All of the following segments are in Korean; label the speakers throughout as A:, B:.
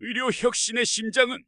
A: 의료 혁신의 심장은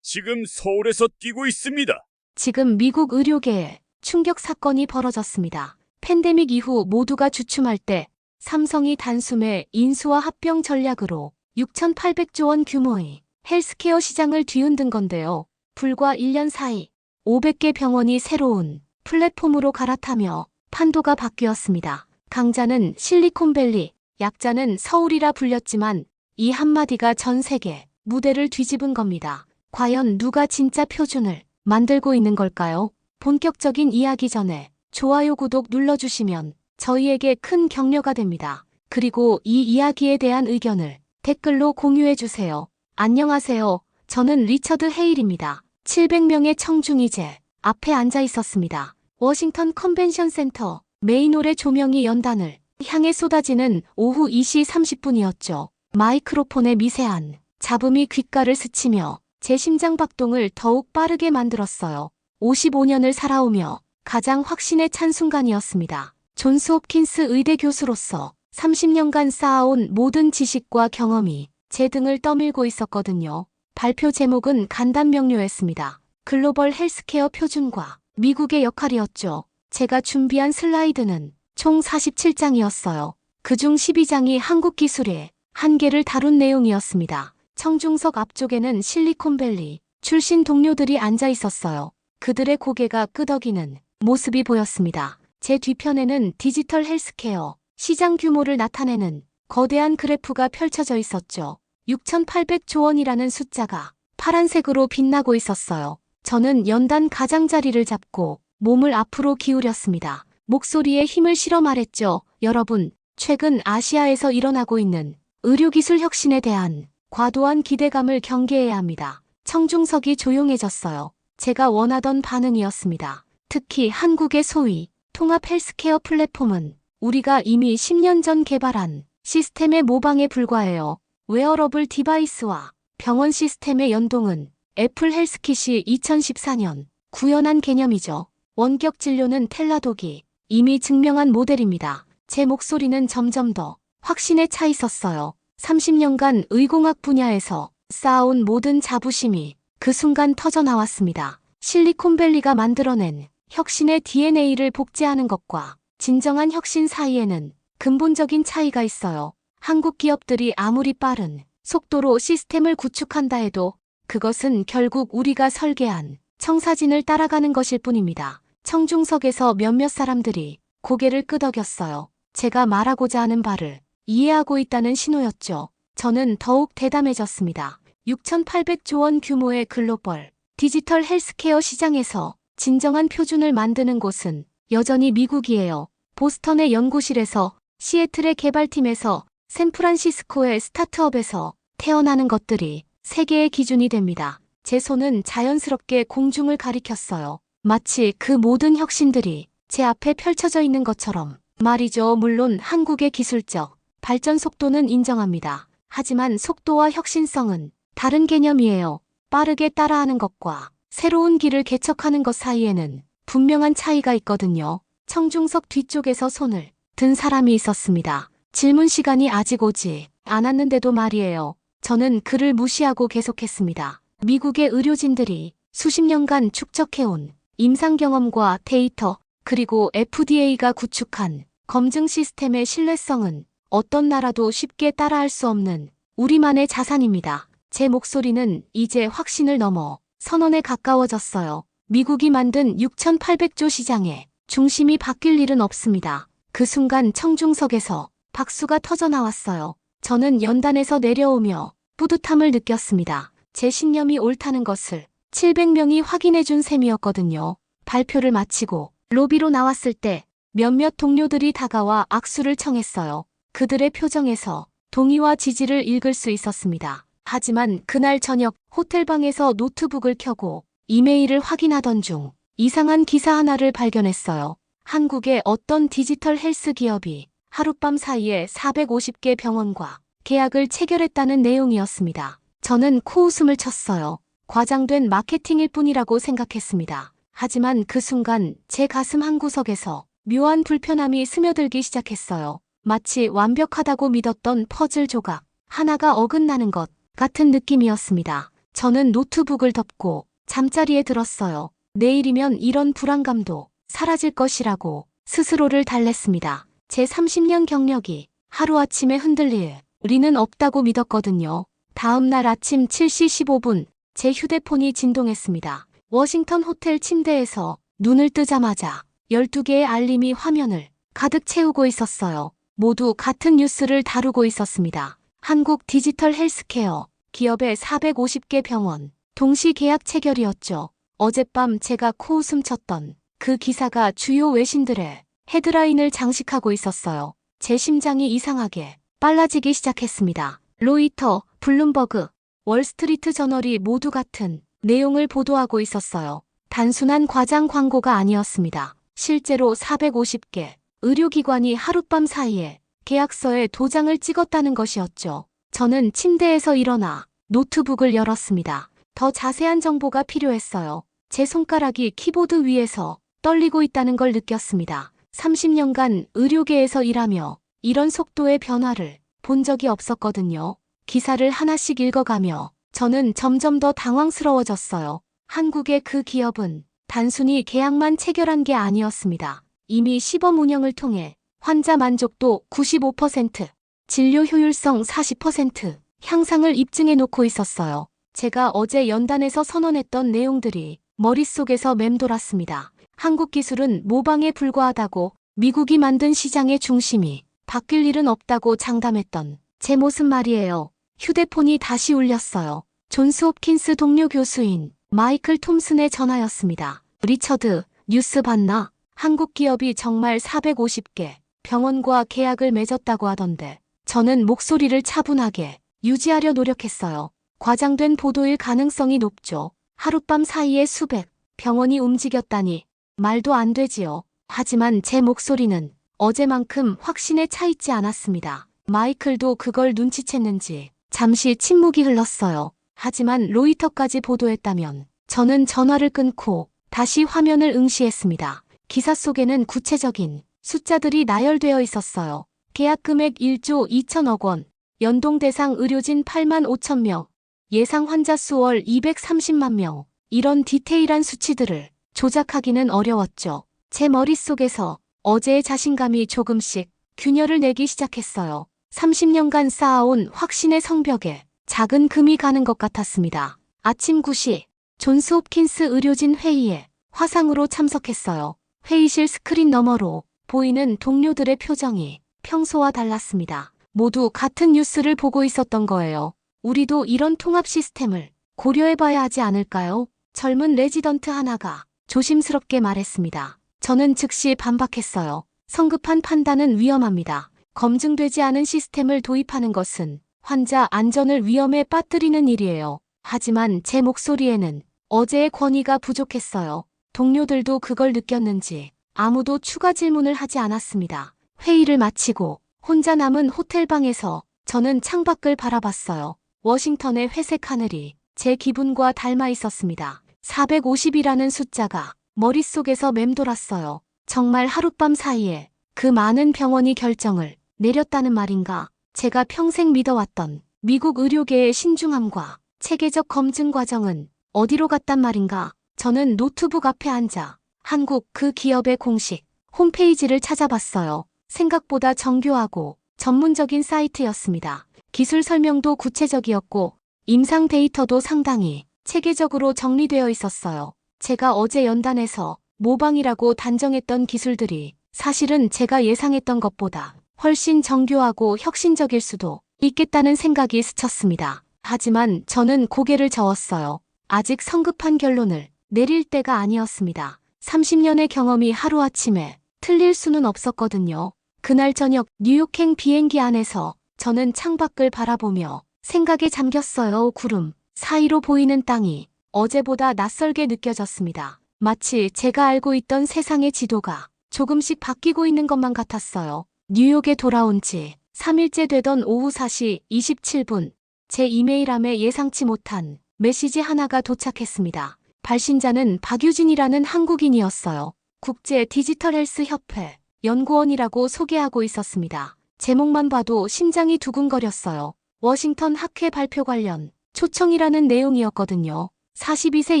A: 지금 서울에서 뛰고 있습니다.
B: 지금 미국 의료계에 충격 사건이 벌어졌습니다. 팬데믹 이후 모두가 주춤할 때 삼성이 단숨에 인수와 합병 전략으로 6,800조 원 규모의 헬스케어 시장을 뒤흔든 건데요. 불과 1년 사이 500개 병원이 새로운 플랫폼으로 갈아타며 판도가 바뀌었습니다. 강자는 실리콘밸리, 약자는 서울이라 불렸지만 이 한마디가 전 세계 무대를 뒤집은 겁니다. 과연 누가 진짜 표준을 만들고 있는 걸까요? 본격적인 이야기 전에 좋아요, 구독 눌러주시면 저희에게 큰 격려가 됩니다. 그리고 이 이야기에 대한 의견을 댓글로 공유해주세요. 안녕하세요. 저는 리처드 헤일입니다. 700명의 청중이제 앞에 앉아 있었습니다. 워싱턴 컨벤션 센터 메인홀의 조명이 연단을 향해 쏟아지는 오후 2시 30분이었죠. 마이크로폰의 미세한 잡음이 귓가를 스치며 제 심장 박동을 더욱 빠르게 만들었어요. 55년을 살아오며 가장 확신에 찬 순간이었습니다. 존스 홉킨스 의대 교수로서 30년간 쌓아온 모든 지식과 경험이 제 등을 떠밀고 있었거든요. 발표 제목은 간단 명료했습니다. 글로벌 헬스케어 표준과 미국의 역할이었죠. 제가 준비한 슬라이드는 총 47장이었어요. 그중 12장이 한국 기술의 한계를 다룬 내용이었습니다. 청중석 앞쪽에는 실리콘밸리 출신 동료들이 앉아 있었어요. 그들의 고개가 끄덕이는 모습이 보였습니다. 제 뒤편에는 디지털 헬스케어 시장 규모를 나타내는 거대한 그래프가 펼쳐져 있었죠. 6,800조 원이라는 숫자가 파란색으로 빛나고 있었어요. 저는 연단 가장자리를 잡고 몸을 앞으로 기울였습니다. 목소리에 힘을 실어 말했죠. 여러분, 최근 아시아에서 일어나고 있는 의료기술 혁신에 대한 과도한 기대감을 경계해야 합니다. 청중석이 조용해졌어요. 제가 원하던 반응이었습니다. 특히 한국의 소위 통합 헬스케어 플랫폼은 우리가 이미 10년 전 개발한 시스템의 모방에 불과해요. 웨어러블 디바이스와 병원 시스템의 연동은 애플 헬스킷이 2014년 구현한 개념이죠. 원격 진료는 텔라독이 이미 증명한 모델입니다. 제 목소리는 점점 더 확신에 차 있었어요. 30년간 의공학 분야에서 쌓아온 모든 자부심이 그 순간 터져나왔습니다. 실리콘밸리가 만들어낸 혁신의 DNA를 복제하는 것과 진정한 혁신 사이에는 근본적인 차이가 있어요. 한국 기업들이 아무리 빠른 속도로 시스템을 구축한다 해도 그것은 결국 우리가 설계한 청사진을 따라가는 것일 뿐입니다. 청중석에서 몇몇 사람들이 고개를 끄덕였어요. 제가 말하고자 하는 바를 이해하고 있다는 신호였죠. 저는 더욱 대담해졌습니다. 6,800조 원 규모의 글로벌 디지털 헬스케어 시장에서 진정한 표준을 만드는 곳은 여전히 미국이에요. 보스턴의 연구실에서, 시애틀의 개발팀에서, 샌프란시스코의 스타트업에서 태어나는 것들이 세계의 기준이 됩니다. 제 손은 자연스럽게 공중을 가리켰어요. 마치 그 모든 혁신들이 제 앞에 펼쳐져 있는 것처럼 말이죠. 물론 한국의 기술적 발전 속도는 인정합니다. 하지만 속도와 혁신성은 다른 개념이에요. 빠르게 따라하는 것과 새로운 길을 개척하는 것 사이에는 분명한 차이가 있거든요. 청중석 뒤쪽에서 손을 든 사람이 있었습니다. 질문 시간이 아직 오지 않았는데도 말이에요. 저는 그를 무시하고 계속했습니다. 미국의 의료진들이 수십 년간 축적해온 임상 경험과 데이터, 그리고 FDA가 구축한 검증 시스템의 신뢰성은 어떤 나라도 쉽게 따라할 수 없는 우리만의 자산입니다. 제 목소리는 이제 확신을 넘어 선언에 가까워졌어요. 미국이 만든 6,800조 시장의 중심이 바뀔 일은 없습니다. 그 순간 청중석에서 박수가 터져나왔어요. 저는 연단에서 내려오며 뿌듯함을 느꼈습니다. 제 신념이 옳다는 것을 700명이 확인해준 셈이었거든요. 발표를 마치고 로비로 나왔을 때 몇몇 동료들이 다가와 악수를 청했어요. 그들의 표정에서 동의와 지지를 읽을 수 있었습니다. 하지만 그날 저녁 호텔방에서 노트북을 켜고 이메일을 확인하던 중 이상한 기사 하나를 발견했어요. 한국의 어떤 디지털 헬스 기업이 하룻밤 사이에 450개 병원과 계약을 체결했다는 내용이었습니다. 저는 코웃음을 쳤어요. 과장된 마케팅일 뿐이라고 생각했습니다. 하지만 그 순간 제 가슴 한구석에서 묘한 불편함이 스며들기 시작했어요. 마치 완벽하다고 믿었던 퍼즐 조각 하나가 어긋나는 것 같은 느낌이었습니다. 저는 노트북을 덮고 잠자리에 들었어요. 내일이면 이런 불안감도 사라질 것이라고 스스로를 달랬습니다. 제 30년 경력이 하루아침에 흔들릴 리는 없다고 믿었거든요. 다음 날 아침 7시 15분 제 휴대폰이 진동했습니다. 워싱턴 호텔 침대에서 눈을 뜨자마자 12개의 알림이 화면을 가득 채우고 있었어요. 모두 같은 뉴스를 다루고 있었습니다. 한국 디지털 헬스케어 기업의 450개 병원 동시 계약 체결이었죠. 어젯밤 제가 코웃음 쳤던 그 기사가 주요 외신들의 헤드라인을 장식하고 있었어요. 제 심장이 이상하게 빨라지기 시작했습니다. 로이터, 블룸버그, 월스트리트 저널이 모두 같은 내용을 보도하고 있었어요. 단순한 과장 광고가 아니었습니다. 실제로 450개 의료기관이 하룻밤 사이에 계약서에 도장을 찍었다는 것이었죠. 저는 침대에서 일어나 노트북을 열었습니다. 더 자세한 정보가 필요했어요. 제 손가락이 키보드 위에서 떨리고 있다는 걸 느꼈습니다. 30년간 의료계에서 일하며 이런 속도의 변화를 본 적이 없었거든요. 기사를 하나씩 읽어가며 저는 점점 더 당황스러워졌어요. 한국의 그 기업은 단순히 계약만 체결한 게 아니었습니다. 이미 시범 운영을 통해 환자 만족도 95%, 진료 효율성 40% 향상을 입증해 놓고 있었어요. 제가 어제 연단에서 선언했던 내용들이 머릿속에서 맴돌았습니다. 한국 기술은 모방에 불과하다고, 미국이 만든 시장의 중심이 바뀔 일은 없다고 장담했던 제 모습 말이에요. 휴대폰이 다시 울렸어요. 존스홉킨스 동료 교수인 마이클 톰슨의 전화였습니다. 리처드, 뉴스 봤나? 한국 기업이 정말 450개 병원과 계약을 맺었다고 하던데. 저는 목소리를 차분하게 유지하려 노력했어요. 과장된 보도일 가능성이 높죠. 하룻밤 사이에 수백 병원이 움직였다니 말도 안 되지요. 하지만 제 목소리는 어제만큼 확신에 차 있지 않았습니다. 마이클도 그걸 눈치챘는지 잠시 침묵이 흘렀어요. 하지만 로이터까지 보도했다면 저는 전화를 끊고 다시 화면을 응시했습니다. 기사 속에는 구체적인 숫자들이 나열되어 있었어요. 계약 금액 1조 2천억 원, 연동 대상 의료진 8만 5천 명, 예상 환자 수 월 230만 명. 이런 디테일한 수치들을 조작하기는 어려웠죠. 제 머릿속에서 어제의 자신감이 조금씩 균열을 내기 시작했어요. 30년간 쌓아온 확신의 성벽에 작은 금이 가는 것 같았습니다. 아침 9시 존스홉킨스 의료진 회의에 화상으로 참석했어요. 회의실 스크린 너머로 보이는 동료들의 표정이 평소와 달랐습니다. 모두 같은 뉴스를 보고 있었던 거예요. 우리도 이런 통합 시스템을 고려해봐야 하지 않을까요? 젊은 레지던트 하나가 조심스럽게 말했습니다. 저는 즉시 반박했어요. 성급한 판단은 위험합니다. 검증되지 않은 시스템을 도입하는 것은 환자 안전을 위험에 빠뜨리는 일이에요. 하지만 제 목소리에는 어제의 권위가 부족했어요. 동료들도 그걸 느꼈는지 아무도 추가 질문을 하지 않았습니다. 회의를 마치고 혼자 남은 호텔방에서 저는 창밖을 바라봤어요. 워싱턴의 회색 하늘이 제 기분과 닮아 있었습니다. 450이라는 숫자가 머릿속에서 맴돌았어요. 정말 하룻밤 사이에 그 많은 병원이 결정을 내렸다는 말인가? 제가 평생 믿어왔던 미국 의료계의 신중함과 체계적 검증 과정은 어디로 갔단 말인가? 저는 노트북 앞에 앉아 한국 그 기업의 공식 홈페이지를 찾아봤어요. 생각보다 정교하고 전문적인 사이트였습니다. 기술 설명도 구체적이었고 임상 데이터도 상당히 체계적으로 정리되어 있었어요. 제가 어제 연단에서 모방이라고 단정했던 기술들이 사실은 제가 예상했던 것보다 훨씬 정교하고 혁신적일 수도 있겠다는 생각이 스쳤습니다. 하지만 저는 고개를 저었어요. 아직 성급한 결론을 내릴 때가 아니었습니다. 30년의 경험이 하루아침에 틀릴 수는 없었거든요. 그날 저녁 뉴욕행 비행기 안에서 저는 창밖을 바라보며 생각에 잠겼어요. 구름 사이로 보이는 땅이 어제보다 낯설게 느껴졌습니다. 마치 제가 알고 있던 세상의 지도가 조금씩 바뀌고 있는 것만 같았어요. 뉴욕에 돌아온 지 3일째 되던 오후 4시 27분, 제 이메일함에 예상치 못한 메시지 하나가 도착했습니다. 발신자는 박유진이라는 한국인이었어요. 국제 디지털 헬스 협회 연구원이라고 소개하고 있었습니다. 제목만 봐도 심장이 두근거렸어요. 워싱턴 학회 발표 관련 초청이라는 내용이었거든요. 42세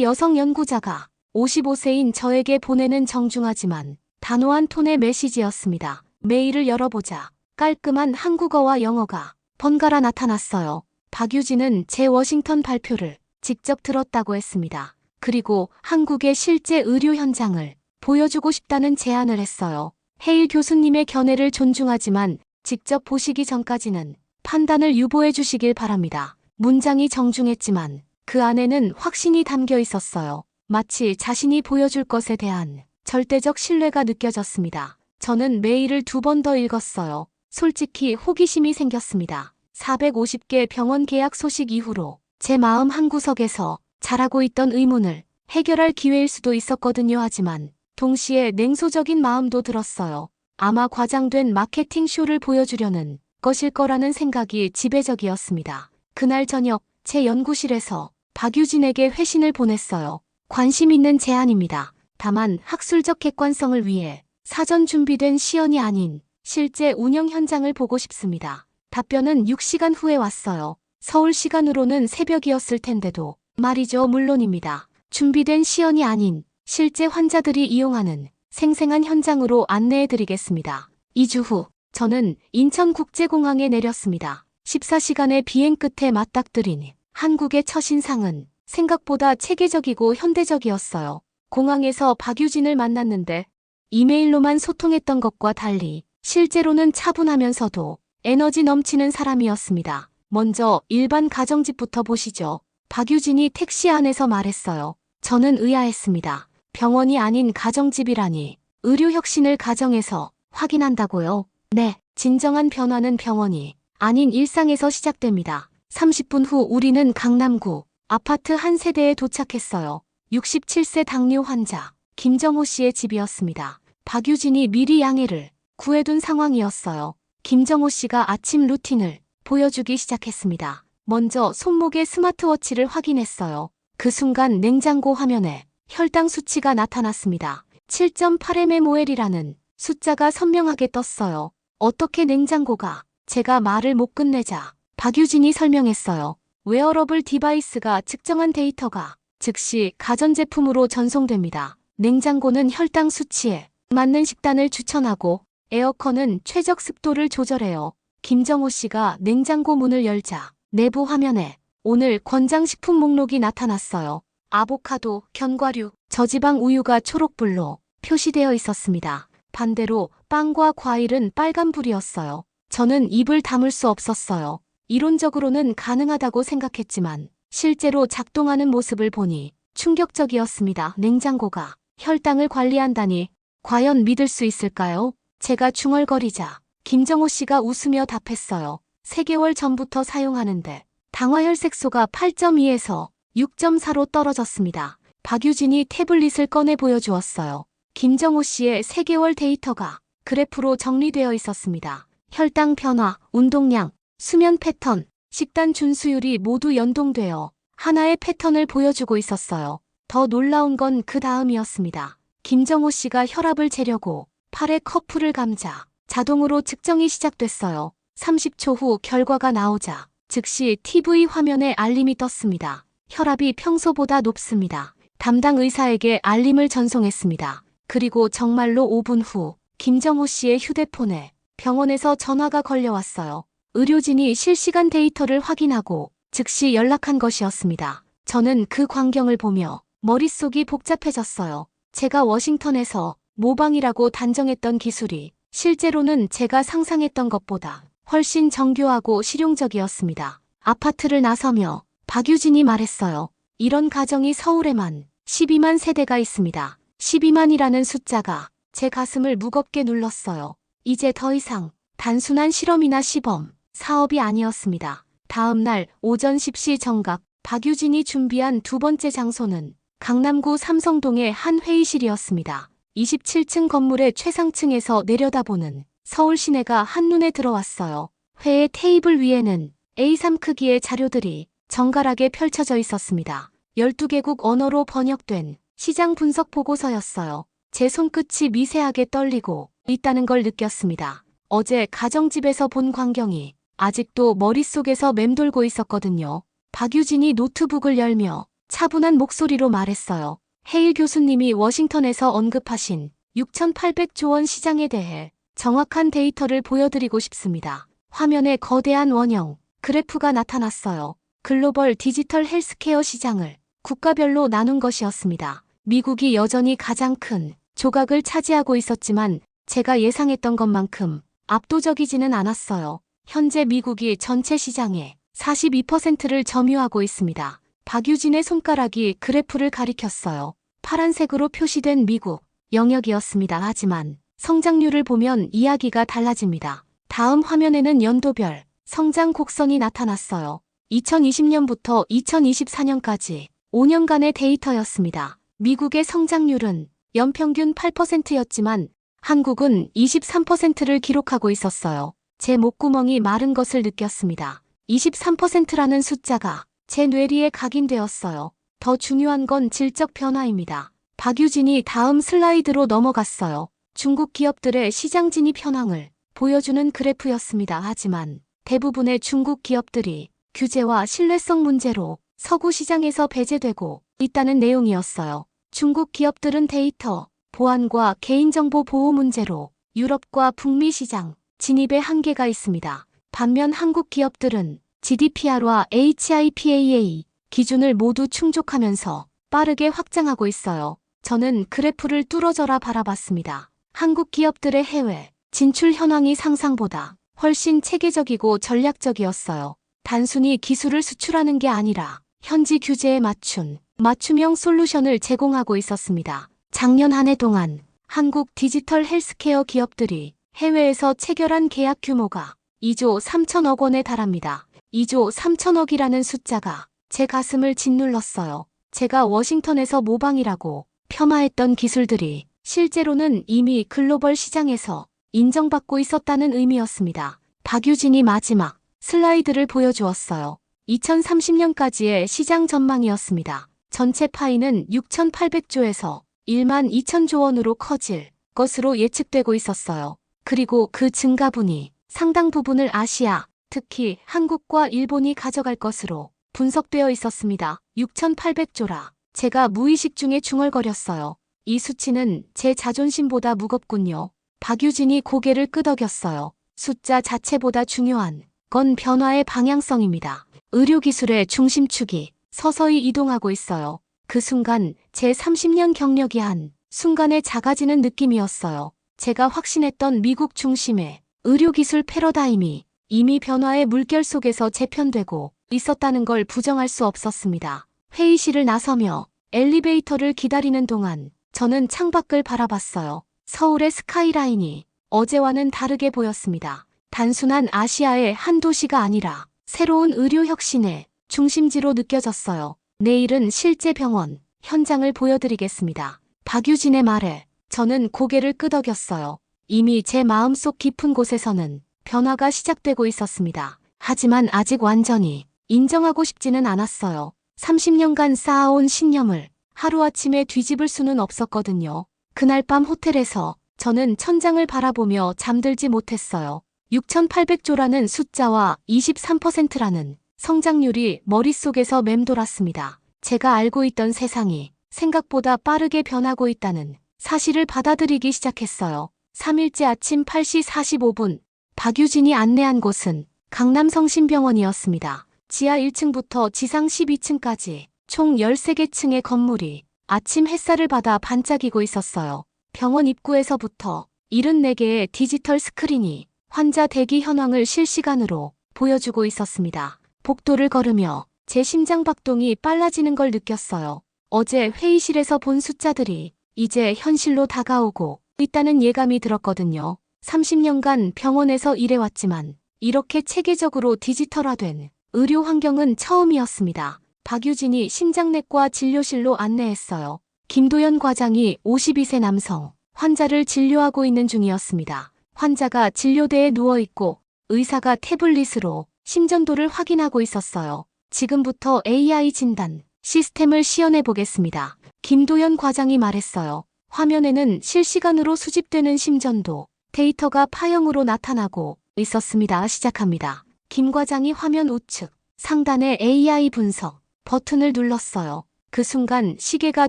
B: 여성 연구자가 55세인 저에게 보내는 정중하지만 단호한 톤의 메시지였습니다. 메일을 열어보자 깔끔한 한국어와 영어가 번갈아 나타났어요. 박유진은 제 워싱턴 발표를 직접 들었다고 했습니다. 그리고 한국의 실제 의료 현장을 보여주고 싶다는 제안을 했어요. 헤일 교수님의 견해를 존중하지만 직접 보시기 전까지는 판단을 유보해 주시길 바랍니다. 문장이 정중했지만 그 안에는 확신이 담겨 있었어요. 마치 자신이 보여줄 것에 대한 절대적 신뢰가 느껴졌습니다. 저는 메일을 2번 더 읽었어요. 솔직히 호기심이 생겼습니다. 450개 병원 계약 소식 이후로 제 마음 한구석에서 자라고 있던 의문을 해결할 기회일 수도 있었거든요. 하지만 동시에 냉소적인 마음도 들었어요. 아마 과장된 마케팅 쇼를 보여주려는 것일 거라는 생각이 지배적이었습니다. 그날 저녁 제 연구실에서 박유진에게 회신을 보냈어요. 관심 있는 제안입니다. 다만 학술적 객관성을 위해 사전 준비된 시연이 아닌 실제 운영 현장을 보고 싶습니다. 답변은 6시간 후에 왔어요. 서울 시간으로는 새벽이었을 텐데도 말이죠. 물론입니다. 준비된 시연이 아닌 실제 환자들이 이용하는 생생한 현장으로 안내해드리겠습니다. 2주 후 저는 인천국제공항에 내렸습니다. 14시간의 비행 끝에 맞닥뜨린 한국의 첫인상은 생각보다 체계적이고 현대적이었어요. 공항에서 박유진을 만났는데 이메일로만 소통했던 것과 달리 실제로는 차분하면서도 에너지 넘치는 사람이었습니다. 먼저 일반 가정집부터 보시죠. 박유진이 택시 안에서 말했어요. 저는 의아했습니다. 병원이 아닌 가정집이라니. 의료 혁신을 가정에서 확인한다고요? 네, 진정한 변화는 병원이 아닌 일상에서 시작됩니다. 30분 후 우리는 강남구 아파트 한 세대에 도착했어요. 67세 당뇨 환자 김정호 씨의 집이었습니다. 박유진이 미리 양해를 구해둔 상황이었어요. 김정호 씨가 아침 루틴을 보여주기 시작했습니다. 먼저 손목에 스마트워치를 확인했어요. 그 순간 냉장고 화면에 혈당 수치가 나타났습니다. 7.8mm이라는 숫자가 선명하게 떴어요. 어떻게 냉장고가? 제가 말을 못 끝내자 박유진이 설명했어요. 웨어러블 디바이스가 측정한 데이터가 즉시 가전제품으로 전송됩니다. 냉장고는 혈당 수치에 맞는 식단을 추천하고 에어컨은 최적 습도를 조절해요. 김정호 씨가 냉장고 문을 열자 내부 화면에 오늘 권장식품 목록이 나타났어요. 아보카도, 견과류, 저지방 우유가 초록불로 표시되어 있었습니다. 반대로 빵과 과일은 빨간불이었어요. 저는 입을 다물 수 없었어요. 이론적으로는 가능하다고 생각했지만 실제로 작동하는 모습을 보니 충격적이었습니다. 냉장고가 혈당을 관리한다니 과연 믿을 수 있을까요? 제가 중얼거리자 김정호 씨가 웃으며 답했어요. 3개월 전부터 사용하는데 당화혈색소가 8.2에서 6.4로 떨어졌습니다. 박유진이 태블릿을 꺼내 보여주었어요. 김정호 씨의 3개월 데이터가 그래프로 정리되어 있었습니다. 혈당 변화, 운동량, 수면 패턴, 식단 준수율이 모두 연동되어 하나의 패턴을 보여주고 있었어요. 더 놀라운 건 그 다음이었습니다. 김정호 씨가 혈압을 재려고 팔에 커프를 감자 자동으로 측정이 시작됐어요. 30초 후 결과가 나오자 즉시 TV 화면에 알림이 떴습니다. 혈압이 평소보다 높습니다. 담당 의사에게 알림을 전송했습니다. 그리고 정말로 5분 후 김정호 씨의 휴대폰에 병원에서 전화가 걸려왔어요. 의료진이 실시간 데이터를 확인하고 즉시 연락한 것이었습니다. 저는 그 광경을 보며 머릿속이 복잡해졌어요. 제가 워싱턴에서 모방이라고 단정했던 기술이 실제로는 제가 상상했던 것보다 훨씬 정교하고 실용적이었습니다. 아파트를 나서며 박유진이 말했어요. 이런 가정이 서울에만 12만 세대가 있습니다. 12만이라는 숫자가 제 가슴을 무겁게 눌렀어요. 이제 더 이상 단순한 실험이나 시범, 사업이 아니었습니다. 다음 날 오전 10시 정각 박유진이 준비한 2번째 장소는 강남구 삼성동의 한 회의실이었습니다. 27층 건물의 최상층에서 내려다보는 서울 시내가 한눈에 들어왔어요. 회의 테이블 위에는 A3 크기의 자료들이 정갈하게 펼쳐져 있었습니다. 12개국 언어로 번역된 시장 분석 보고서였어요. 제 손끝이 미세하게 떨리고 있다는 걸 느꼈습니다. 어제 가정집에서 본 광경이 아직도 머릿속에서 맴돌고 있었거든요. 박유진이 노트북을 열며 차분한 목소리로 말했어요. 헤일 교수님이 워싱턴에서 언급하신 6,800조 원 시장에 대해 정확한 데이터를 보여드리고 싶습니다. 화면에 거대한 원형 그래프가 나타났어요. 글로벌 디지털 헬스케어 시장을 국가별로 나눈 것이었습니다. 미국이 여전히 가장 큰 조각을 차지하고 있었지만 제가 예상했던 것만큼 압도적이지는 않았어요. 현재 미국이 전체 시장의 42%를 점유하고 있습니다. 박유진의 손가락이 그래프를 가리켰어요. 파란색으로 표시된 미국 영역이었습니다. 하지만 성장률을 보면 이야기가 달라집니다. 다음 화면에는 연도별 성장 곡선이 나타났어요. 2020년부터 2024년까지 5년간의 데이터였습니다. 미국의 성장률은 연평균 8%였지만 한국은 23%를 기록하고 있었어요. 제 목구멍이 마른 것을 느꼈습니다. 23%라는 숫자가 제 뇌리에 각인되었어요. 더 중요한 건 질적 변화입니다. 박유진이 다음 슬라이드로 넘어갔어요. 중국 기업들의 시장 진입 현황을 보여주는 그래프였습니다. 하지만 대부분의 중국 기업들이 규제와 신뢰성 문제로 서구 시장에서 배제되고 있다는 내용이었어요. 중국 기업들은 데이터 보안과 개인정보 보호 문제로 유럽과 북미 시장 진입에 한계가 있습니다. 반면 한국 기업들은 GDPR과 HIPAA 기준을 모두 충족하면서 빠르게 확장하고 있어요. 저는 그래프를 뚫어져라 바라봤습니다. 한국 기업들의 해외 진출 현황이 상상보다 훨씬 체계적이고 전략적이었어요. 단순히 기술을 수출하는 게 아니라 현지 규제에 맞춘 맞춤형 솔루션을 제공하고 있었습니다. 작년 한 해 동안 한국 디지털 헬스케어 기업들이 해외에서 체결한 계약 규모가 2조 3천억 원에 달합니다. 2조 3천억이라는 숫자가 제 가슴을 짓눌렀어요. 제가 워싱턴에서 모방이라고 폄하했던 기술들이 실제로는 이미 글로벌 시장에서 인정받고 있었다는 의미였습니다. 박유진이 마지막 슬라이드를 보여주었어요. 2030년까지의 시장 전망이었습니다. 전체 파이는 6,800조에서 1만 2천조 원으로 커질 것으로 예측되고 있었어요. 그리고 그 증가분이 상당 부분을 아시아, 특히 한국과 일본이 가져갈 것으로 분석되어 있었습니다. 6,800조라. 제가 무의식 중에 중얼거렸어요. 이 수치는 제 자존심보다 무겁군요. 박유진이 고개를 끄덕였어요. 숫자 자체보다 중요한 건 변화의 방향성입니다. 의료기술의 중심축이 서서히 이동하고 있어요. 그 순간 제 30년 경력이 한 순간에 작아지는 느낌이었어요. 제가 확신했던 미국 중심의 의료기술 패러다임이 이미 변화의 물결 속에서 재편되고 있었다는 걸 부정할 수 없었습니다. 회의실을 나서며 엘리베이터를 기다리는 동안 저는 창밖을 바라봤어요. 서울의 스카이라인이 어제와는 다르게 보였습니다. 단순한 아시아의 한 도시가 아니라 새로운 의료 혁신의 중심지로 느껴졌어요. 내일은 실제 병원 현장을 보여드리겠습니다. 박유진의 말에 저는 고개를 끄덕였어요. 이미 제 마음속 깊은 곳에서는 변화가 시작되고 있었습니다. 하지만 아직 완전히 인정하고 싶지는 않았어요. 30년간 쌓아온 신념을 하루아침에 뒤집을 수는 없었거든요. 그날 밤 호텔에서 저는 천장을 바라보며 잠들지 못했어요. 6,800조라는 숫자와 23%라는 성장률이 머릿속에서 맴돌았습니다. 제가 알고 있던 세상이 생각보다 빠르게 변하고 있다는 사실을 받아들이기 시작했어요. 3일째 아침 8시 45분, 박유진이 안내한 곳은 강남성심병원이었습니다. 지하 1층부터 지상 12층까지 총 13개 층의 건물이 아침 햇살을 받아 반짝이고 있었어요. 병원 입구에서부터 74개의 디지털 스크린이 환자 대기 현황을 실시간으로 보여주고 있었습니다. 복도를 걸으며 제 심장 박동이 빨라지는 걸 느꼈어요. 어제 회의실에서 본 숫자들이 이제 현실로 다가오고 있다는 예감이 들었거든요. 30년간 병원에서 일해왔지만 이렇게 체계적으로 디지털화된 의료 환경은 처음이었습니다. 박유진이 심장내과 진료실로 안내했어요. 김도연 과장이 52세 남성 환자를 진료하고 있는 중이었습니다. 환자가 진료대에 누워있고 의사가 태블릿으로 심전도를 확인하고 있었어요. 지금부터 AI 진단 시스템을 시연해 보겠습니다. 김도연 과장이 말했어요. 화면에는 실시간으로 수집되는 심전도 데이터가 파형으로 나타나고 있었습니다. 시작합니다. 김 과장이 화면 우측 상단의 AI 분석 버튼을 눌렀어요. 그 순간 시계가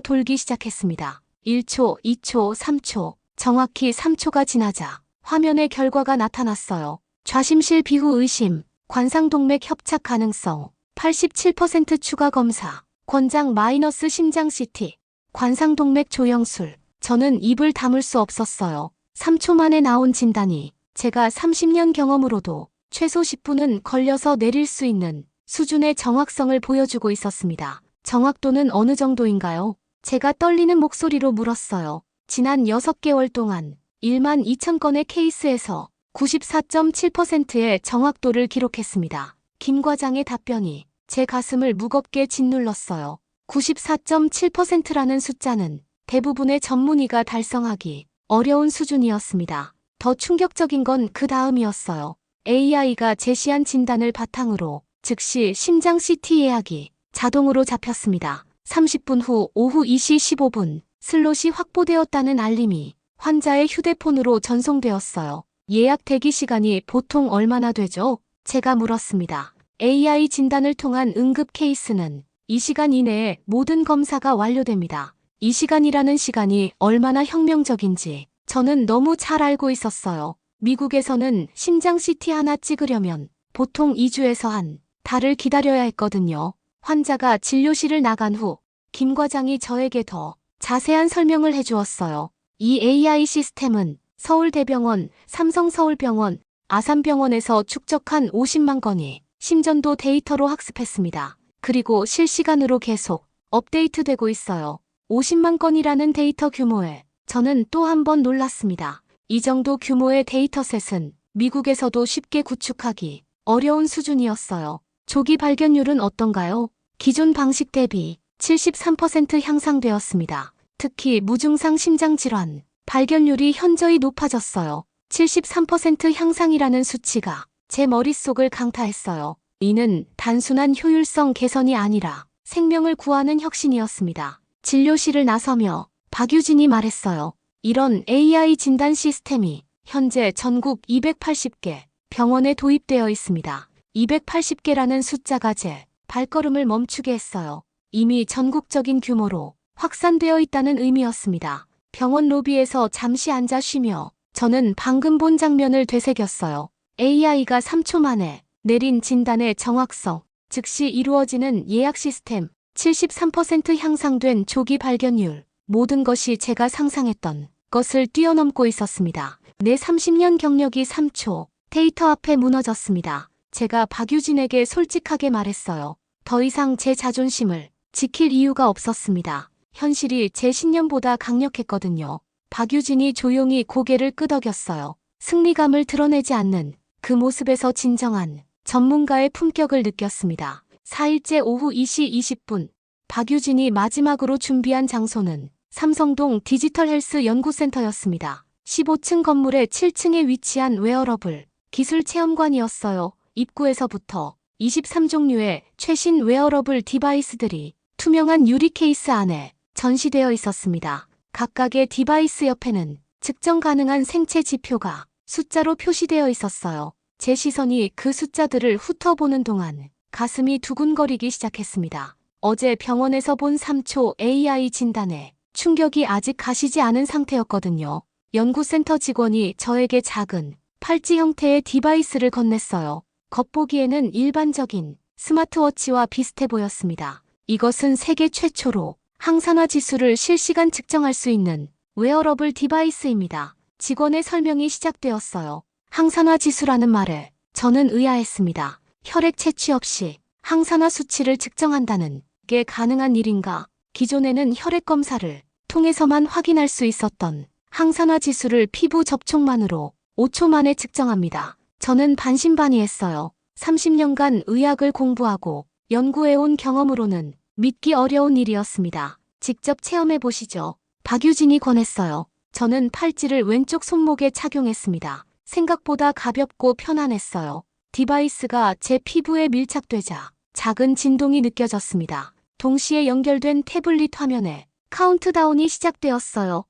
B: 돌기 시작했습니다. 1초, 2초, 3초, 정확히 3초가 지나자 화면에 결과가 나타났어요. 좌심실 비후 의심, 관상동맥 협착 가능성, 87% 추가 검사, 권장 마이너스 심장 CT, 관상동맥 조영술. 저는 입을 다물 수 없었어요. 3초 만에 나온 진단이 제가 30년 경험으로도 최소 10분은 걸려서 내릴 수 있는 수준의 정확성을 보여주고 있었습니다. 정확도는 어느 정도인가요? 제가 떨리는 목소리로 물었어요. 지난 6개월 동안 1만 2천 건의 케이스에서 94.7%의 정확도를 기록했습니다. 김 과장의 답변이 제 가슴을 무겁게 짓눌렀어요. 94.7%라는 숫자는 대부분의 전문의가 달성하기 어려운 수준이었습니다. 더 충격적인 건 그 다음이었어요. AI가 제시한 진단을 바탕으로 즉시 심장 CT 예약이 자동으로 잡혔습니다. 30분 후 오후 2시 15분 슬롯이 확보되었다는 알림이 환자의 휴대폰으로 전송되었어요. 예약 대기 시간이 보통 얼마나 되죠? 제가 물었습니다. AI 진단을 통한 응급 케이스는 2시간 이내에 모든 검사가 완료됩니다. 2시간이라는 시간이 얼마나 혁명적인지 저는 너무 잘 알고 있었어요. 미국에서는 심장 CT 하나 찍으려면 보통 2주에서 한 달을 기다려야 했거든요. 환자가 진료실을 나간 후 김 과장이 저에게 더 자세한 설명을 해주었어요. 이 AI 시스템은 서울대병원, 삼성서울병원, 아산병원에서 축적한 50만 건이 심전도 데이터로 학습했습니다. 그리고 실시간으로 계속 업데이트되고 있어요. 50만 건이라는 데이터 규모에 저는 또 한 번 놀랐습니다. 이 정도 규모의 데이터셋은 미국에서도 쉽게 구축하기 어려운 수준이었어요. 조기 발견율은 어떤가요? 기존 방식 대비 73% 향상되었습니다. 특히 무증상 심장질환 발견율이 현저히 높아졌어요. 73% 향상이라는 수치가 제 머릿속을 강타했어요. 이는 단순한 효율성 개선이 아니라 생명을 구하는 혁신이었습니다. 진료실을 나서며 박유진이 말했어요. 이런 AI 진단 시스템이 현재 전국 280개 병원에 도입되어 있습니다. 280개라는 숫자가 제 발걸음을 멈추게 했어요. 이미 전국적인 규모로 확산되어 있다는 의미였습니다. 병원 로비에서 잠시 앉아 쉬며 저는 방금 본 장면을 되새겼어요. AI가 3초 만에 내린 진단의 정확성, 즉시 이루어지는 예약 시스템, 73% 향상된 조기 발견율, 모든 것이 제가 상상했던 것을 뛰어넘고 있었습니다. 내 30년 경력이 3초 데이터 앞에 무너졌습니다. 제가 박유진에게 솔직하게 말했어요. 더 이상 제 자존심을 지킬 이유가 없었습니다. 현실이 제 신념보다 강력했거든요. 박유진이 조용히 고개를 끄덕였어요. 승리감을 드러내지 않는 그 모습에서 진정한 전문가의 품격을 느꼈습니다. 4일째 오후 2시 20분 박유진이 마지막으로 준비한 장소는 삼성동 디지털 헬스 연구센터였습니다. 15층 건물의 7층에 위치한 웨어러블 기술 체험관이었어요. 입구에서부터 23종류의 최신 웨어러블 디바이스들이 투명한 유리 케이스 안에 전시되어 있었습니다. 각각의 디바이스 옆에는 측정 가능한 생체 지표가 숫자로 표시되어 있었어요. 제 시선이 그 숫자들을 훑어보는 동안 가슴이 두근거리기 시작했습니다. 어제 병원에서 본 3초 AI 진단에 충격이 아직 가시지 않은 상태였거든요. 연구센터 직원이 저에게 작은 팔찌 형태의 디바이스를 건넸어요. 겉보기에는 일반적인 스마트워치와 비슷해 보였습니다. 이것은 세계 최초로 항산화 지수를 실시간 측정할 수 있는 웨어러블 디바이스입니다. 직원의 설명이 시작되었어요. 항산화 지수라는 말에 저는 의아했습니다. 혈액 채취 없이 항산화 수치를 측정한다는 게 가능한 일인가? 기존에는 혈액 검사를 통해서만 확인할 수 있었던 항산화 지수를 피부 접촉만으로 5초 만에 측정합니다. 저는 반신반의했어요. 30년간 의학을 공부하고 연구해온 경험으로는 믿기 어려운 일이었습니다. 직접 체험해 보시죠. 박유진이 권했어요. 저는 팔찌를 왼쪽 손목에 착용했습니다. 생각보다 가볍고 편안했어요. 디바이스가 제 피부에 밀착되자 작은 진동이 느껴졌습니다. 동시에 연결된 태블릿 화면에 카운트다운이 시작되었어요.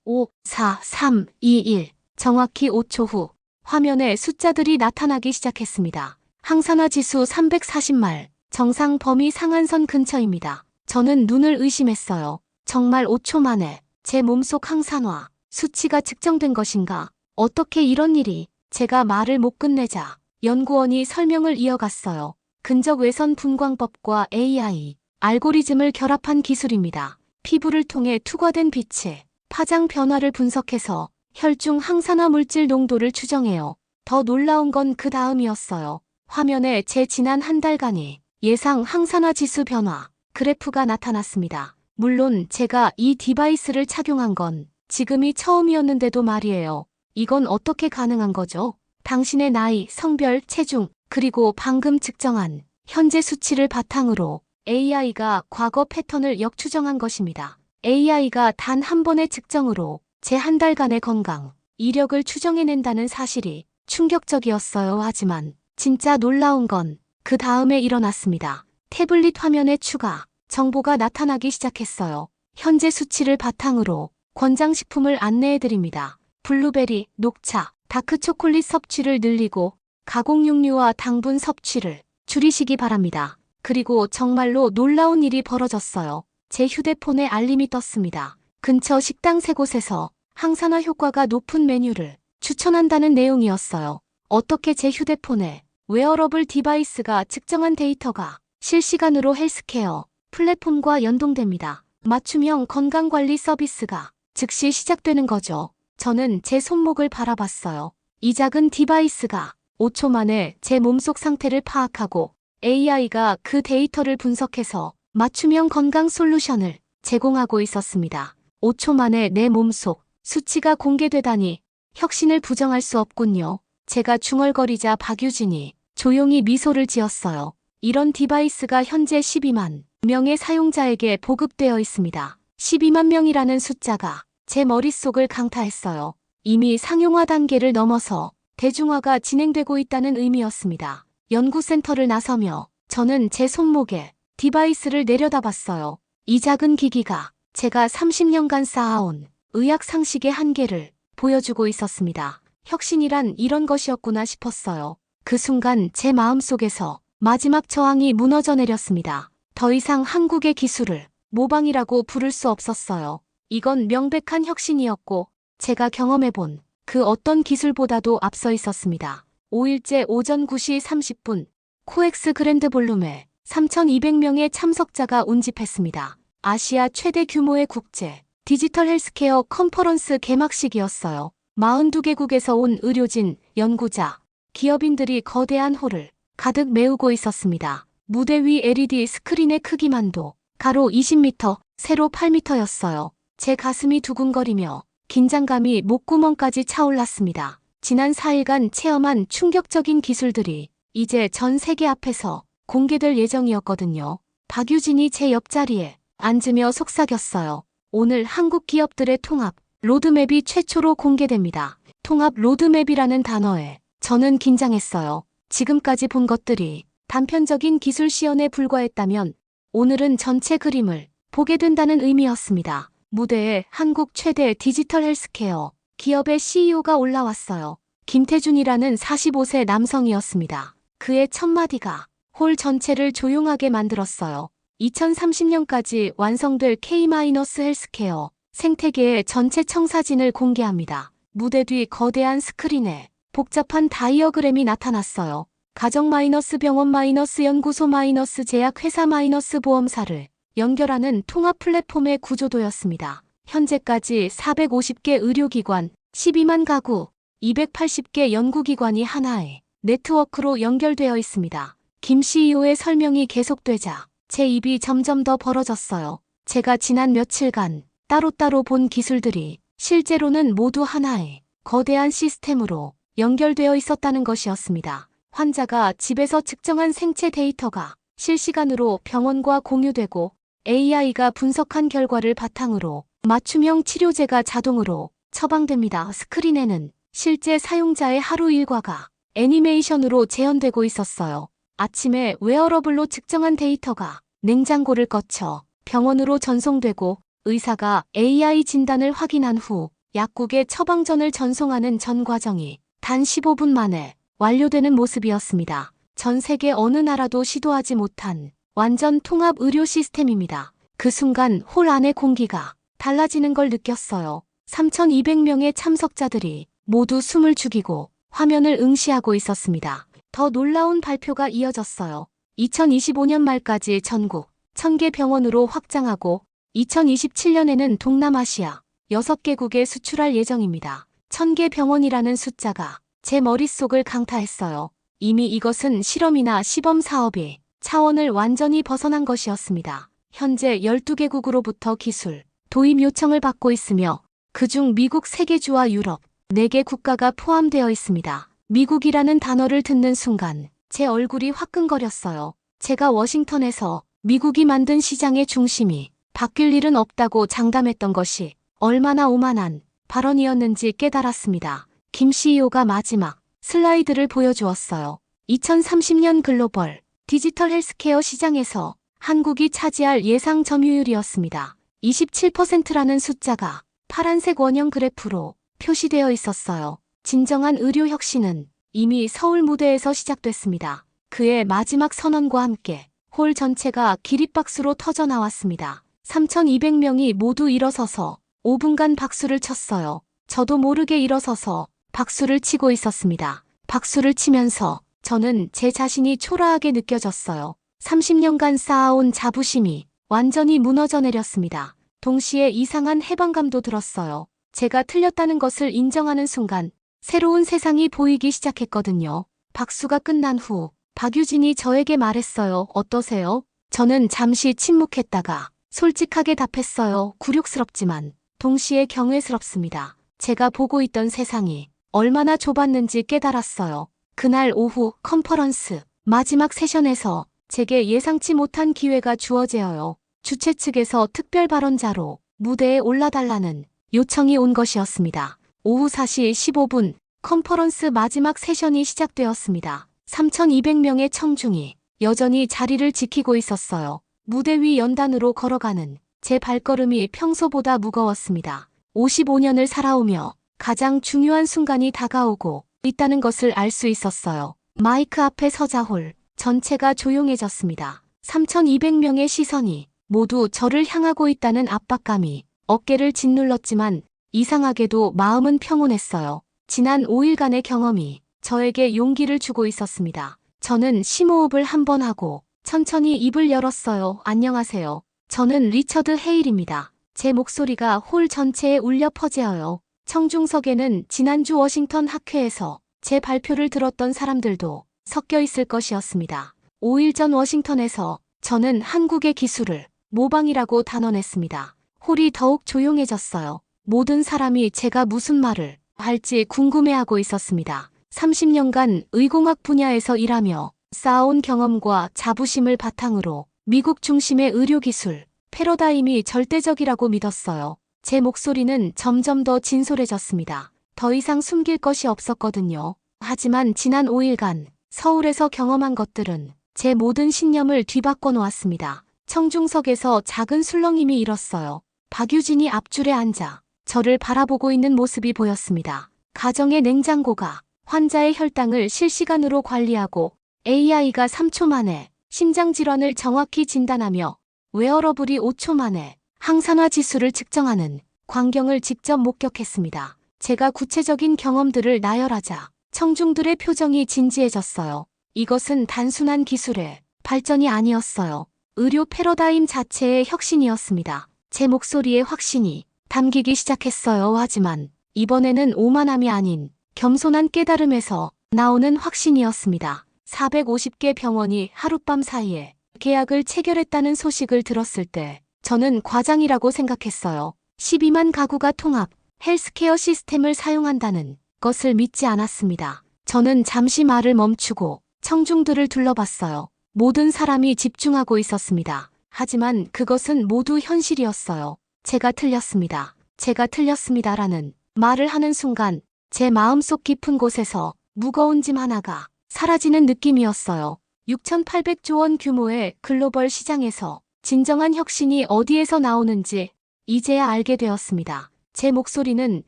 B: 5, 4, 3, 2, 1. 정확히 5초 후 화면에 숫자들이 나타나기 시작했습니다. 항산화 지수 340말, 정상 범위 상한선 근처입니다. 저는 눈을 의심했어요. 정말 5초 만에 제 몸속 항산화 수치가 측정된 것인가? 어떻게 이런 일이? 제가 말을 못 끝내자 연구원이 설명을 이어갔어요. 근적 외선 분광법과 AI, 알고리즘을 결합한 기술입니다. 피부를 통해 투과된 빛의 파장 변화를 분석해서 혈중 항산화 물질 농도를 추정해요. 더 놀라운 건 그 다음이었어요. 화면에 제 지난 한 달간의 예상 항산화 지수 변화 그래프가 나타났습니다. 물론 제가 이 디바이스를 착용한 건 지금이 처음이었는데도 말이에요. 이건 어떻게 가능한 거죠? 당신의 나이, 성별, 체중, 그리고 방금 측정한 현재 수치를 바탕으로 AI가 과거 패턴을 역추정한 것입니다. AI가 단 한 번의 측정으로 제 한 달간의 건강, 이력을 추정해낸다는 사실이 충격적이었어요. 하지만 진짜 놀라운 건 그 다음에 일어났습니다. 태블릿 화면에 추가 정보가 나타나기 시작했어요. 현재 수치를 바탕으로 권장식품을 안내해드립니다. 블루베리, 녹차, 다크초콜릿 섭취를 늘리고 가공육류와 당분 섭취를 줄이시기 바랍니다. 그리고 정말로 놀라운 일이 벌어졌어요. 제 휴대폰에 알림이 떴습니다. 근처 식당 3곳에서 항산화 효과가 높은 메뉴를 추천한다는 내용이었어요. 어떻게 제 휴대폰에 웨어러블 디바이스가 측정한 데이터가 실시간으로 헬스케어 플랫폼과 연동됩니다. 맞춤형 건강관리 서비스가 즉시 시작되는 거죠. 저는 제 손목을 바라봤어요. 이 작은 디바이스가 5초 만에 제 몸속 상태를 파악하고 AI가 그 데이터를 분석해서 맞춤형 건강 솔루션을 제공하고 있었습니다. 5초 만에 내 몸속 수치가 공개되다니 혁신을 부정할 수 없군요. 제가 중얼거리자 박유진이 조용히 미소를 지었어요. 이런 디바이스가 현재 12만 명의 사용자에게 보급되어 있습니다. 12만 명이라는 숫자가 제 머릿속을 강타했어요. 이미 상용화 단계를 넘어서 대중화가 진행되고 있다는 의미였습니다. 연구센터를 나서며 저는 제 손목에 디바이스를 내려다봤어요. 이 작은 기기가 제가 30년간 쌓아온 의학 상식의 한계를 보여주고 있었습니다. 혁신이란 이런 것이었구나 싶었어요. 그 순간 제 마음속에서 마지막 저항이 무너져 내렸습니다. 더 이상 한국의 기술을 모방이라고 부를 수 없었어요. 이건 명백한 혁신이었고 제가 경험해본 그 어떤 기술보다도 앞서 있었습니다. 5일째 오전 9시 30분 코엑스 그랜드 볼룸에 3,200명의 참석자가 운집했습니다. 아시아 최대 규모의 국제 디지털 헬스케어 컨퍼런스 개막식이었어요. 42개국에서 온 의료진, 연구자, 기업인들이 거대한 홀을 가득 메우고 있었습니다. 무대 위 LED 스크린의 크기만도 가로 20m, 세로 8m였어요. 제 가슴이 두근거리며 긴장감이 목구멍까지 차올랐습니다. 지난 4일간 체험한 충격적인 기술들이 이제 전 세계 앞에서 공개될 예정이었거든요. 박유진이 제 옆자리에 앉으며 속삭였어요. 오늘 한국 기업들의 통합 로드맵이 최초로 공개됩니다. 통합 로드맵이라는 단어에 저는 긴장했어요. 지금까지 본 것들이 단편적인 기술 시연에 불과했다면 오늘은 전체 그림을 보게 된다는 의미였습니다. 무대에 한국 최대 디지털 헬스케어 기업의 CEO가 올라왔어요. 김태준이라는 45세 남성이었습니다. 그의 첫마디가 홀 전체를 조용하게 만들었어요. 2030년까지 완성될 K-헬스케어 생태계의 전체 청사진을 공개합니다. 무대 뒤 거대한 스크린에 복잡한 다이어그램이 나타났어요. 가정-연구소-제약회사-보험사를 연결하는 통합 플랫폼의 구조도였습니다. 현재까지 450개 의료기관, 12만 가구, 280개 연구기관이 하나의 네트워크로 연결되어 있습니다. 김 CEO의 설명이 계속되자 제 입이 점점 더 벌어졌어요. 제가 지난 며칠간 따로따로 본 기술들이 실제로는 모두 하나의 거대한 시스템으로 연결되어 있었다는 것이었습니다. 환자가 집에서 측정한 생체 데이터가 실시간으로 병원과 공유되고 AI가 분석한 결과를 바탕으로 맞춤형 치료제가 자동으로 처방됩니다. 스크린에는 실제 사용자의 하루 일과가 애니메이션으로 재현되고 있었어요. 아침에 웨어러블로 측정한 데이터가 냉장고를 거쳐 병원으로 전송되고 의사가 AI 진단을 확인한 후 약국에 처방전을 전송하는 전 과정이 단 15분 만에 완료되는 모습이었습니다. 전 세계 어느 나라도 시도하지 못한 완전 통합 의료 시스템입니다. 그 순간 홀 안의 공기가 달라지는 걸 느꼈어요. 3,200명의 참석자들이 모두 숨을 죽이고 화면을 응시하고 있었습니다. 더 놀라운 발표가 이어졌어요. 2025년 말까지 전국 1,000개 병원으로 확장하고 2027년에는 동남아시아 6개국에 수출할 예정입니다. 1,000개 병원이라는 숫자가 제 머릿속을 강타했어요. 이미 이것은 실험이나 시범 사업이 차원을 완전히 벗어난 것이었습니다. 현재 12개국으로부터 기술, 도입 요청을 받고 있으며 그중 미국 3개 주와 유럽 4개 국가가 포함되어 있습니다. 미국이라는 단어를 듣는 순간 제 얼굴이 화끈거렸어요. 제가 워싱턴에서 미국이 만든 시장의 중심이 바뀔 일은 없다고 장담했던 것이 얼마나 오만한 발언이었는지 깨달았습니다. 김 CEO가 마지막 슬라이드를 보여주었어요. 2030년 글로벌 디지털 헬스케어 시장에서 한국이 차지할 예상 점유율이었습니다. 27%라는 숫자가 파란색 원형 그래프로 표시되어 있었어요. 진정한 의료 혁신은 이미 서울 무대에서 시작됐습니다. 그의 마지막 선언과 함께 홀 전체가 기립박수로 터져 나왔습니다. 3,200명이 모두 일어서서 5분간 박수를 쳤어요. 저도 모르게 일어서서 박수를 치고 있었습니다. 박수를 치면서 저는 제 자신이 초라하게 느껴졌어요. 30년간 쌓아온 자부심이 완전히 무너져 내렸습니다. 동시에 이상한 해방감도 들었어요. 제가 틀렸다는 것을 인정하는 순간 새로운 세상이 보이기 시작했거든요. 박수가 끝난 후 박유진이 저에게 말했어요. 어떠세요? 저는 잠시 침묵했다가 솔직하게 답했어요. 굴욕스럽지만 동시에 경외스럽습니다. 제가 보고 있던 세상이 얼마나 좁았는지 깨달았어요. 그날 오후 컨퍼런스 마지막 세션에서 제게 예상치 못한 기회가 주어져요. 주최 측에서 특별 발언자로 무대에 올라달라는 요청이 온 것이었습니다. 오후 4시 15분 컨퍼런스 마지막 세션이 시작되었습니다. 3,200명의 청중이 여전히 자리를 지키고 있었어요. 무대 위 연단으로 걸어가는 제 발걸음이 평소보다 무거웠습니다. 55년을 살아오며 가장 중요한 순간이 다가오고 있다는 것을 알 수 있었어요. 마이크 앞에 서자 홀 전체가 조용해졌습니다. 3,200명의 시선이 모두 저를 향하고 있다는 압박감이 어깨를 짓눌렀지만 이상하게도 마음은 평온했어요. 지난 5일간의 경험이 저에게 용기를 주고 있었습니다. 저는 심호흡을 한 번 하고 천천히 입을 열었어요. 안녕하세요. 저는 리처드 헤일입니다. 제 목소리가 홀 전체에 울려 퍼져요. 청중석에는 지난주 워싱턴 학회에서 제 발표를 들었던 사람들도 섞여 있을 것이었습니다. 5일 전 워싱턴에서 저는 한국의 기술을 모방이라고 단언했습니다. 홀이 더욱 조용해졌어요. 모든 사람이 제가 무슨 말을 할지 궁금해하고 있었습니다. 30년간 의공학 분야에서 일하며 쌓아온 경험과 자부심을 바탕으로 미국 중심의 의료기술 패러다임이 절대적이라고 믿었어요. 제 목소리는 점점 더 진솔해졌습니다. 더 이상 숨길 것이 없었거든요. 하지만 지난 5일간 서울에서 경험한 것들은 제 모든 신념을 뒤바꿔 놓았습니다. 청중석에서 작은 술렁임이 일었어요. 박유진이 앞줄에 앉아 저를 바라보고 있는 모습이 보였습니다. 가정의 냉장고가 환자의 혈당을 실시간으로 관리하고 AI가 3초 만에 심장질환을 정확히 진단하며 웨어러블이 5초 만에 항산화 지수를 측정하는 광경을 직접 목격했습니다. 제가 구체적인 경험들을 나열하자 청중들의 표정이 진지해졌어요. 이것은 단순한 기술의 발전이 아니었어요. 의료 패러다임 자체의 혁신이었습니다. 제 목소리에 확신이 담기기 시작했어요. 하지만 이번에는 오만함이 아닌 겸손한 깨달음에서 나오는 확신이었습니다. 450개 병원이 하룻밤 사이에 계약을 체결했다는 소식을 들었을 때 저는 과장이라고 생각했어요. 12만 가구가 통합 헬스케어 시스템을 사용한다는 것을 믿지 않았습니다. 저는 잠시 말을 멈추고 청중들을 둘러봤어요. 모든 사람이 집중하고 있었습니다. 하지만 그것은 모두 현실이었어요. 제가 틀렸습니다. 제가 틀렸습니다라는 말을 하는 순간 제 마음속 깊은 곳에서 무거운 짐 하나가 사라지는 느낌이었어요. 6,800조 원 규모의 글로벌 시장에서 진정한 혁신이 어디에서 나오는지 이제야 알게 되었습니다. 제 목소리는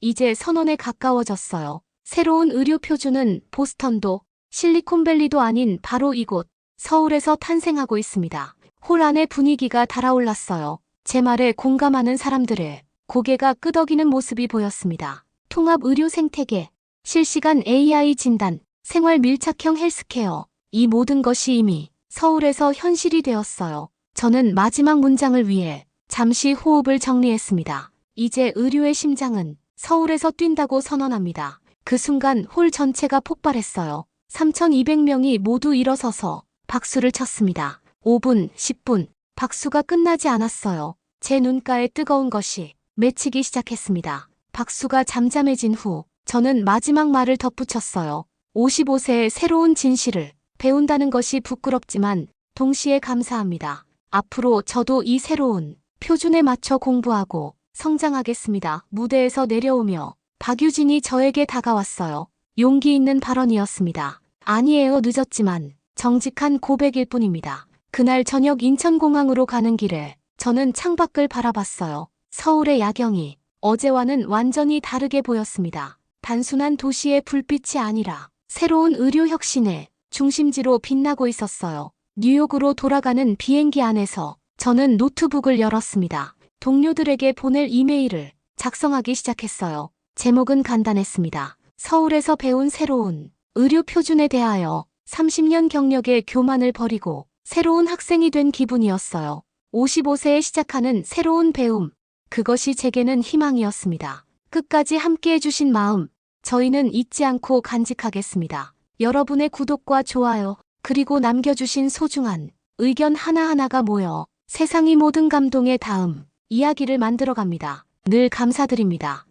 B: 이제 선언에 가까워졌어요. 새로운 의료 표준은 보스턴도 실리콘밸리도 아닌 바로 이곳, 서울에서 탄생하고 있습니다. 홀 안의 분위기가 달아올랐어요. 제 말에 공감하는 사람들의 고개가 끄덕이는 모습이 보였습니다. 통합 의료 생태계, 실시간 AI 진단, 생활 밀착형 헬스케어, 이 모든 것이 이미 서울에서 현실이 되었어요. 저는 마지막 문장을 위해 잠시 호흡을 정리했습니다. 이제 의료의 심장은 서울에서 뛴다고 선언합니다. 그 순간 홀 전체가 폭발했어요. 3,200명이 모두 일어서서 박수를 쳤습니다. 5분, 10분, 박수가 끝나지 않았어요. 제 눈가에 뜨거운 것이 맺히기 시작했습니다. 박수가 잠잠해진 후 저는 마지막 말을 덧붙였어요. 55세의 새로운 진실을 배운다는 것이 부끄럽지만 동시에 감사합니다. 앞으로 저도 이 새로운 표준에 맞춰 공부하고 성장하겠습니다. 무대에서 내려오며 박유진이 저에게 다가왔어요. 용기 있는 발언이었습니다. 아니에요, 늦었지만 정직한 고백일 뿐입니다. 그날 저녁 인천공항으로 가는 길에 저는 창밖을 바라봤어요. 서울의 야경이 어제와는 완전히 다르게 보였습니다. 단순한 도시의 불빛이 아니라 새로운 의료 혁신의 중심지로 빛나고 있었어요. 뉴욕으로 돌아가는 비행기 안에서 저는 노트북을 열었습니다. 동료들에게 보낼 이메일을 작성하기 시작했어요. 제목은 간단했습니다. 서울에서 배운 새로운 의료 표준에 대하여 30년 경력의 교만을 버리고 새로운 학생이 된 기분이었어요. 55세에 시작하는 새로운 배움. 그것이 제게는 희망이었습니다. 끝까지 함께해 주신 마음, 저희는 잊지 않고 간직하겠습니다. 여러분의 구독과 좋아요, 그리고 남겨주신 소중한 의견 하나하나가 모여 세상이 모든 감동의 다음 이야기를 만들어갑니다. 늘 감사드립니다.